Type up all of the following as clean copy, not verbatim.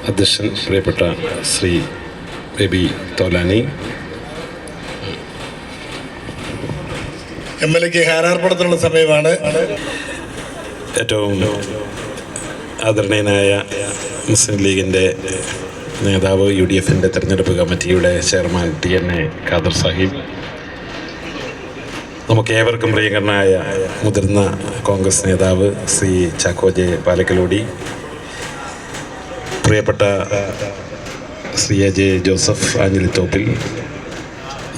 അധ്യക്ഷൻ പ്രിയപ്പെട്ട ശ്രീ ബേബി തോലാനി, MLAക്ക് ഹാരാർപ്പണത്തിനുള്ള സമയമാണ്. ഏറ്റവും ആദരണീയനായ മുസ്ലിം ലീഗിൻ്റെ നേതാവ്, UDFൻ്റെ തെരഞ്ഞെടുപ്പ് കമ്മിറ്റിയുടെ ചെയർമാൻ TNA ഖാദർ സാഹിബ്, നമുക്ക് ഏവർക്കും പ്രിയങ്കരനായ മുതിർന്ന കോൺഗ്രസ് നേതാവ് ശ്രീ ചാക്കോ ജെ പാലക്കലോടി, പ്രിയപ്പെട്ട ശ്രീ അജയ് ജോസഫ് ആഞ്ഞിലിത്തോപ്പിൽ,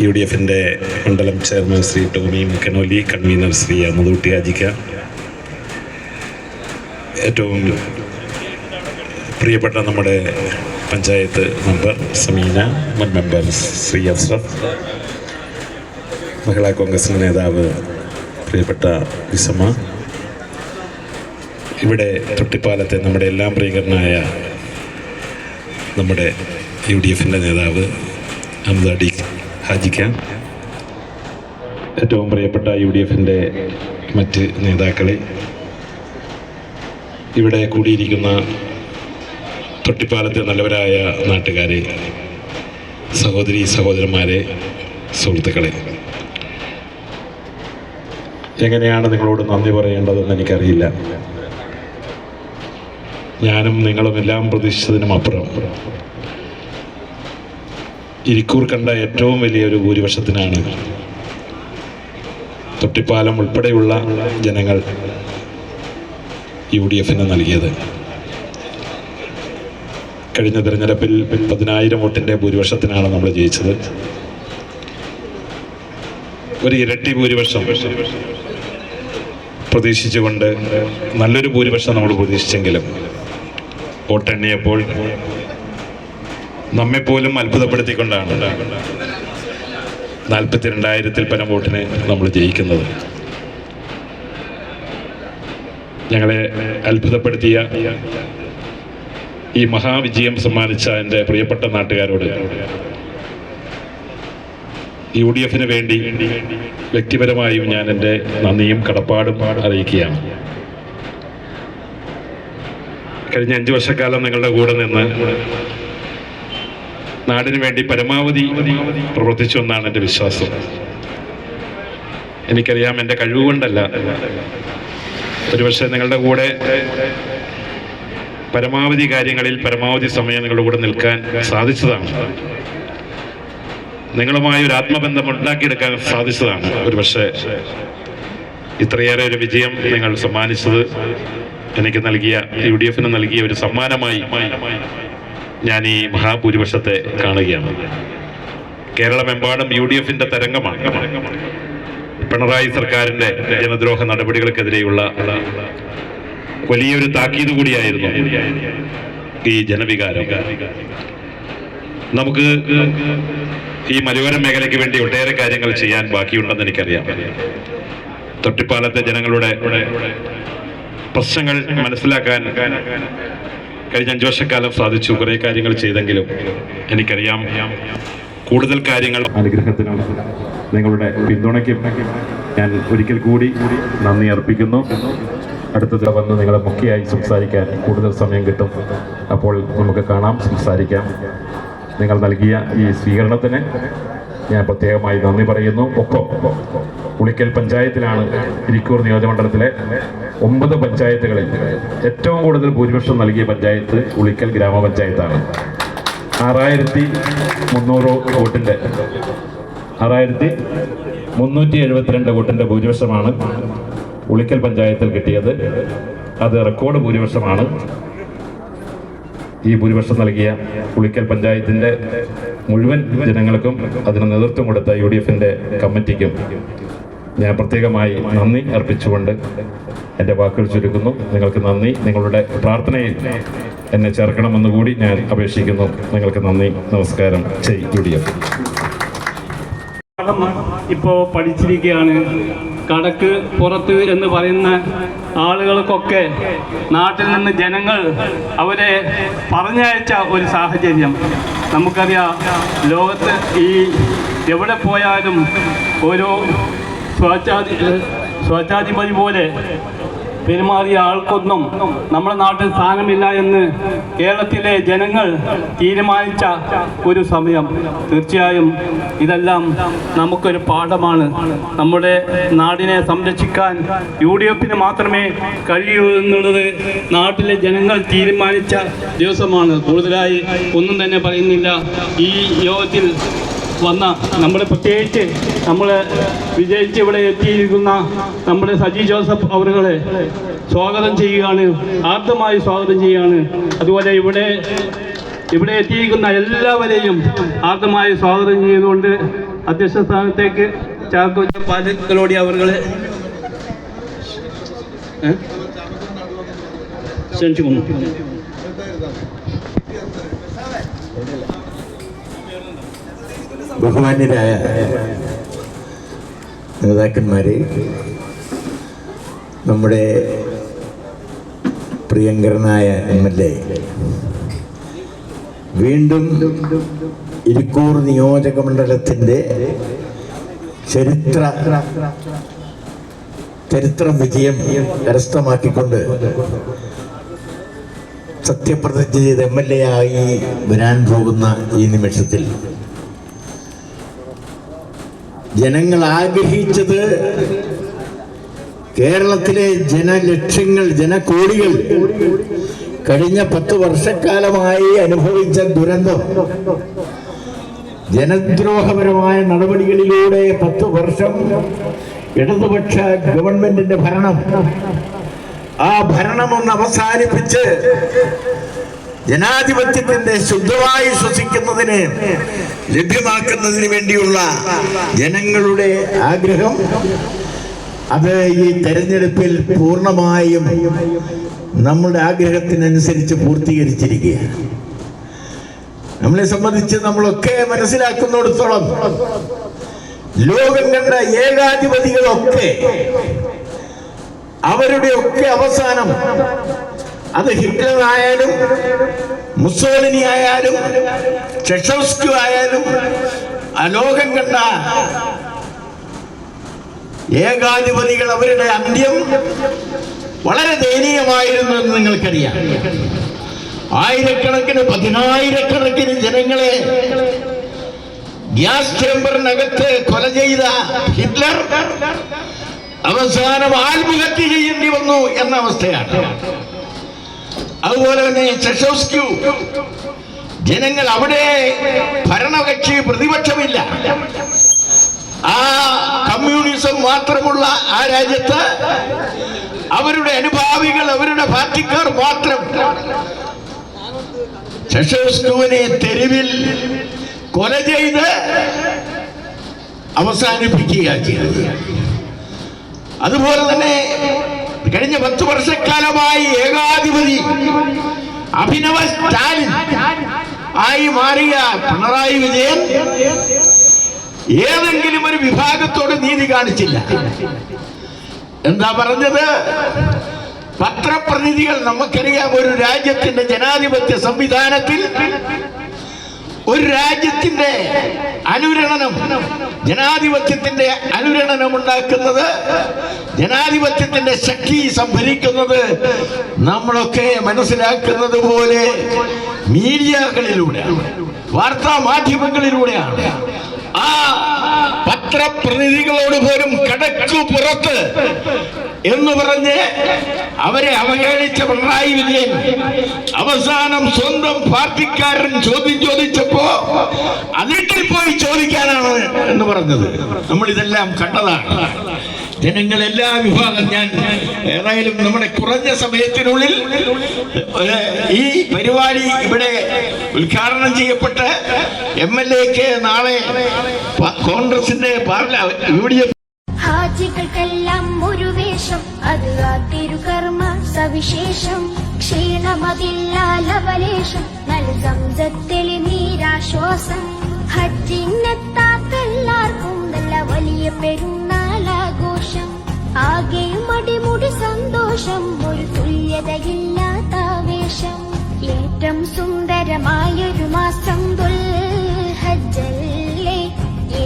UDFൻ്റെ മണ്ഡലം ചെയർമാൻ ശ്രീ ടോമി മുക്കനോലി, കൺവീനർ ശ്രീ അമുദൂട്ടി അജിക്ക, ഏറ്റവും പ്രിയപ്പെട്ട നമ്മുടെ പഞ്ചായത്ത് മെമ്പർ സമീന, മുൻ മെമ്പർ ശ്രീ അസ്രഫ്, മഹിളാ കോൺഗ്രസിൻ്റെ നേതാവ് പ്രിയപ്പെട്ട വിസമ്മ, ഇവിടെ തൊട്ടിപ്പാലത്തെ നമ്മുടെ എല്ലാം പ്രിയങ്കരനായ നമ്മുടെ UDFൻ്റെ നേതാവ് അംദാഡി ഹാജിക്ക, ഏറ്റവും പ്രിയപ്പെട്ട UDFൻ്റെ മറ്റ് നേതാക്കളെ, ഇവിടെ കൂടിയിരിക്കുന്ന തൊട്ടിപ്പാലത്തെ നല്ലവരായ നാട്ടുകാരെ, സഹോദരി സഹോദരന്മാരെ, സുഹൃത്തുക്കളെ, എങ്ങനെയാണ് നിങ്ങളോട് നന്ദി പറയേണ്ടതെന്ന് എനിക്കറിയില്ല. ഞാനും നിങ്ങളും എല്ലാം പ്രതീക്ഷിച്ചതിനും അപ്പുറം ഇരിക്കൂർ കണ്ട ഏറ്റവും വലിയൊരു ഭൂരിപക്ഷത്തിനാണ് തൊട്ടിപ്പാലം ഉൾപ്പെടെയുള്ള ജനങ്ങൾ UDFന് നൽകിയത്. കഴിഞ്ഞ തിരഞ്ഞെടുപ്പിൽ 10,000 വോട്ടിൻ്റെ ഭൂരിപക്ഷത്തിനാണ് നമ്മൾ ജയിച്ചത്. ഒരു ഇരട്ടി ഭൂരിപക്ഷം പ്രതീക്ഷിച്ചുകൊണ്ട് നല്ലൊരു ഭൂരിപക്ഷം നമ്മൾ പ്രതീക്ഷിച്ചെങ്കിലും വോട്ടെണ്ണിയപ്പോൾ നമ്മെപ്പോലും അത്ഭുതപ്പെടുത്തിക്കൊണ്ടാണ് 42,000-ൽ പരം വോട്ടിന് നമ്മൾ ജയിക്കുന്നത്. ഞങ്ങളെ അത്ഭുതപ്പെടുത്തിയ ഈ മഹാവിജയം സമ്മാനിച്ച എൻ്റെ പ്രിയപ്പെട്ട നാട്ടുകാരോട് UDFന് വേണ്ടി വ്യക്തിപരമായും ഞാൻ എൻ്റെ നന്ദിയും കടപ്പാടും അറിയിക്കുകയാണ്. കഴിഞ്ഞ 5 വർഷക്കാലം നിങ്ങളുടെ കൂടെ നിന്ന് നാടിനു വേണ്ടി പരമാവധി പ്രവർത്തിച്ചു എന്നാണ് എൻ്റെ വിശ്വാസം. എനിക്കറിയാം, എൻ്റെ കഴിവുകൊണ്ടല്ല, ഒരുപക്ഷെ നിങ്ങളുടെ കൂടെ പരമാവധി കാര്യങ്ങളിൽ പരമാവധി സമയം നിങ്ങളുടെ കൂടെ നിൽക്കാൻ സാധിച്ചതാണ്. നിങ്ങളുമായി ഒരു ആത്മബന്ധം ഉണ്ടാക്കിയെടുക്കാൻ സാധിച്ചതാണ്. ഒരുപക്ഷെ ഇത്രയേറെ ഒരു വിജയം നിങ്ങൾ സമ്മാനിച്ചത് എനിക്ക് നൽകിയ, UDFന് നൽകിയ ഒരു സമ്മാനമായി ഞാൻ ഈ മഹാഭൂരിപക്ഷത്തെ കാണുകയാണ്. കേരളമെമ്പാടും UDFൻ്റെ തരംഗമാണ്. പിണറായി സർക്കാരിൻ്റെ ജനദ്രോഹ നടപടികൾക്കെതിരെയുള്ള വലിയൊരു താക്കീത് കൂടിയായിരുന്നു ഈ ജനവികാരം. നമുക്ക് ഈ മലയോര മേഖലയ്ക്ക് വേണ്ടി ഒട്ടേറെ കാര്യങ്ങൾ ചെയ്യാൻ ബാക്കിയുണ്ടെന്ന് എനിക്കറിയാം. തൊട്ടിപ്പാലത്തെ ജനങ്ങളുടെ പ്രശ്നങ്ങൾ മനസ്സിലാക്കാൻ കഴിഞ്ഞ 5 വർഷക്കാലം സാധിച്ചു. കുറേ കാര്യങ്ങൾ ചെയ്തെങ്കിലും എനിക്കറിയാം, കൂടുതൽ കാര്യങ്ങൾ അനുഗ്രഹത്തിനും നിങ്ങളുടെ പിന്തുണയ്ക്കും ഞാൻ ഒരിക്കൽ കൂടി നന്ദി അർപ്പിക്കുന്നു. അടുത്തത് വന്ന് നിങ്ങളെ മുഖ്യമായി സംസാരിക്കാൻ കൂടുതൽ സമയം കിട്ടും. അപ്പോൾ നമുക്ക് കാണാം, സംസാരിക്കാം. നിങ്ങൾ നൽകിയ ഈ സ്വീകരണത്തിന് ഞാൻ പ്രത്യേകമായി നന്ദി പറയുന്നു. ഒപ്പം ഉളിക്കൽ പഞ്ചായത്തിലാണ്, ഇരിക്കൂർ നിയോജകമണ്ഡലത്തിലെ 9 പഞ്ചായത്തുകളിൽ ഏറ്റവും കൂടുതൽ ഭൂരിപക്ഷം നൽകിയ പഞ്ചായത്ത് ഉളിക്കൽ ഗ്രാമപഞ്ചായത്താണ്. 6,300 വോട്ടിൻ്റെ 6,372 വോട്ടിൻ്റെ ഭൂരിപക്ഷമാണ് ഉളിക്കൽ പഞ്ചായത്തിൽ കിട്ടിയത്. അത് റെക്കോർഡ് ഭൂരിപക്ഷമാണ്. ഈ ഭൂരിപക്ഷം നൽകിയ ഉളിക്കൽ പഞ്ചായത്തിൻ്റെ മുഴുവൻ ജനങ്ങൾക്കും അതിന് നേതൃത്വം കൊടുത്ത UDFൻ്റെ കമ്മിറ്റിക്കും ഞാൻ പ്രത്യേകമായി നന്ദി അർപ്പിച്ചുകൊണ്ട് എൻ്റെ വാക്കുകൾ ചുരുക്കുന്നു. നിങ്ങൾക്ക് നന്ദി. നിങ്ങളുടെ പ്രാർത്ഥനയിൽ എന്നെ ചേർക്കണമെന്നുകൂടി ഞാൻ അപേക്ഷിക്കുന്നു. നിങ്ങൾക്ക് നന്ദി. നമസ്കാരം. ജയ് UDF. ഇപ്പോൾ പഠിച്ചിരിക്കുകയാണ്. കടക്ക് പുറത്ത് എന്ന് പറയുന്ന ആളുകൾക്കൊക്കെ നാട്ടിൽ നിന്ന് ജനങ്ങൾ അവരെ പറഞ്ഞയച്ച ഒരു സാഹചര്യം നമുക്കറിയാം. ലോകത്ത് ഈ എവിടെ പോയാലും ഓരോ സ്വേച്ഛാധിപതി പോലെ പെരുമാറിയ ആൾക്കൊന്നും നമ്മുടെ നാട്ടിൽ സ്ഥാനമില്ല എന്ന് കേരളത്തിലെ ജനങ്ങൾ തീരുമാനിച്ച ഒരു സമയം. തീർച്ചയായും ഇതെല്ലാം നമുക്കൊരു പാഠമാണ്. നമ്മുടെ നാടിനെ സംരക്ഷിക്കാൻ UDF മാത്രമേ കഴിയൂ എന്നുള്ളത് നാട്ടിലെ ജനങ്ങൾ തീരുമാനിച്ച ദിവസമാണ്. കൂടുതലായി ഒന്നും തന്നെ പറയുന്നില്ല. ഈ യോഗത്തിൽ വന്ന നമ്മുടെ പ്രത്യേകിച്ച് നമ്മൾ വിജയിച്ച് ഇവിടെ എത്തിയിരിക്കുന്ന നമ്മുടെ സജി ജോസഫ് അവരുകളെ സ്വാഗതം ചെയ്യുകയാണ്, ആർദ്രമായി സ്വാഗതം ചെയ്യുകയാണ്. അതുപോലെ ഇവിടെ എത്തിയിരിക്കുന്ന എല്ലാവരെയും ആർദ്രമായി സ്വാഗതം ചെയ്തുകൊണ്ട് അധ്യക്ഷ സ്ഥാനത്തേക്ക് ചാക്കോ പാലക്കലോടി അവരുകളെ ക്ഷണിച്ചുകൊണ്ടു. ബഹുമാന്യരായ നേതാക്കന്മാരെ, നമ്മുടെ പ്രിയങ്കരനായ MLA വീണ്ടും ഇരിക്കൂർ നിയോജക മണ്ഡലത്തിൻ്റെ ചരിത്ര വിജയം കരസ്ഥമാക്കിക്കൊണ്ട് സത്യപ്രതിജ്ഞ ചെയ്ത് MLA ആയി വരാൻ പോകുന്ന ഈ നിമിഷത്തിൽ ജനങ്ങൾ ആഗ്രഹിച്ചത് കേരളത്തിലെ ജനലക്ഷങ്ങൾ, ജനകോടികൾ കഴിഞ്ഞ 10 വർഷക്കാലമായി അനുഭവിച്ച ദുരന്തം, ജനദ്രോഹപരമായ നടപടികളിലൂടെ 10 വർഷം ഇടതുപക്ഷ ഗവൺമെന്റിന്റെ ഭരണം, ആ ഭരണം ഒന്ന് അവസാനിപ്പിച്ച് ജനാധിപത്യത്തിന്റെ ശുദ്ധമായി ശ്വസിക്കുന്നതിന് ലഭ്യമാക്കുന്നതിന് വേണ്ടിയുള്ള ജനങ്ങളുടെ ആഗ്രഹം, അത് ഈ തെരഞ്ഞെടുപ്പിൽ പൂർണ്ണമായും നമ്മുടെ ആഗ്രഹത്തിനനുസരിച്ച് പൂർത്തീകരിച്ചിരിക്കുകയാണ്. നമ്മളെ സംബന്ധിച്ച് നമ്മളൊക്കെ മനസ്സിലാക്കുന്നിടത്തോളം ലോകം കണ്ട ഏകാധിപതികളൊക്കെ അവരുടെയൊക്കെ അവസാനം, അത് ഹിറ്റ്ലർ ആയാലും മുസോളിനി ആയാലും ചെഷോവ്സ്കി ആയാലും, ലോകം കണ്ട ഏകാധിപതികൾ അവരുടെ അന്ത്യം വളരെ ദയനീയമായിരുന്നു എന്ന് നിങ്ങൾക്കറിയാം. ആയിരക്കണക്കിന് 10,000-കണക്കിന് ജനങ്ങളെ ഗ്യാസ് ചേംബറിനകത്ത് കൊല ചെയ്ത ഹിറ്റ്ലർ അവസാനം ആത്മഹത്യ ചെയ്യേണ്ടി വന്നു എന്ന അവസ്ഥയാണ്. അതുപോലെ തന്നെ ചെഷോവ്സ്കി, ജനങ്ങൾ അവിടെ ഭരണകക്ഷി പ്രതിപക്ഷമില്ല, ആ കമ്മ്യൂണിസം മാത്രമുള്ള ആ രാജ്യത്ത് അവരുടെ അനുഭാവികൾ, അവരുടെ പാർട്ടിക്കാർ മാത്രം ചെഷോവ്സ്കിയെ തെരുവിൽ കൊല ചെയ്ത് അവസാനിപ്പിക്കുകയാണ് ചെയ്തത്. അതുപോലെ തന്നെ കഴിഞ്ഞ 10 വർഷക്കാലമായി ഏകാധിപതി അഭിനവ സ്റ്റാലിൻ ആയി മാറിയ പിണറായി വിജയൻ ഏതെങ്കിലും ഒരു വിഭാഗത്തോട് നീതി കാണിച്ചില്ല. എന്താ പറഞ്ഞത്? പത്രപ്രതിനിധികൾ, നമുക്കറിയാം, ഒരു രാജ്യത്തിന്റെ ജനാധിപത്യ സംവിധാനത്തിൽ ഒരു രാജ്യത്തിന്റെ അനുരണനം, ജനാധിപത്യത്തിന്റെ അനുരണനം ഉണ്ടാക്കുന്നത്, ജനാധിപത്യത്തിന്റെ ശക്തി സംഭരിക്കുന്നത് നമ്മളൊക്കെ മനസ്സിലാക്കുന്നത് പോലെ മീഡിയകളിലൂടെയാണ്, വാർത്താ മാധ്യമങ്ങളിലൂടെയാണ്. ആ പത്രപ്രതിനിധികളോട് പോലും കടക്കു പുറത്ത് എന്ന് പറഞ്ഞ് അവരെ അവഹേളിച്ച പിണറായി വിജയൻ അവസാനം സ്വന്തം പാർട്ടിക്കാരൻ ചോദ്യം ചോദിച്ചപ്പോ അതിൽ പോയി ചോദിക്കാനാണ് എന്ന് പറഞ്ഞത്. നമ്മൾ ഇതെല്ലാം കണ്ടതാണ്. ജനങ്ങളെല്ലാ വിഭാഗം, ഞാൻ ഏതായാലും നമ്മുടെ കുറഞ്ഞ സമയത്തിനുള്ളിൽ ഈ പരിപാടി ഇവിടെ ഉദ്ഘാടനം ചെയ്യപ്പെട്ട് MLAക്ക് നാളെ കോൺഗ്രസിന്റെ UDF ഹാജികൾക്കെല്ലാം ഒരു വേഷം, അത് ആ തിരുകർമ്മ സവിശേഷം. ക്ഷീണമതില്ല ലവലേശം, നല്ല സംസത്തെളി നീരാശ്വാസം. ഹജ്ജിനെത്താത്തെല്ലാവർക്കും നല്ല വലിയ പെരുന്നാളാഘോഷം. ആകെയും അടിമുടി സന്തോഷം, ഒരു തുല്യതയില്ലാത്ത ആവേശം. ഏറ്റവും സുന്ദരമായൊരു മാസം ദുൽഹജ്ജല്ലേ,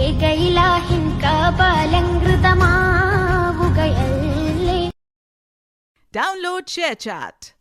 ഏകയിലാഹിൻ കാബാലങ്കൃതമാവുകയല്ലേ. Download ShareChat.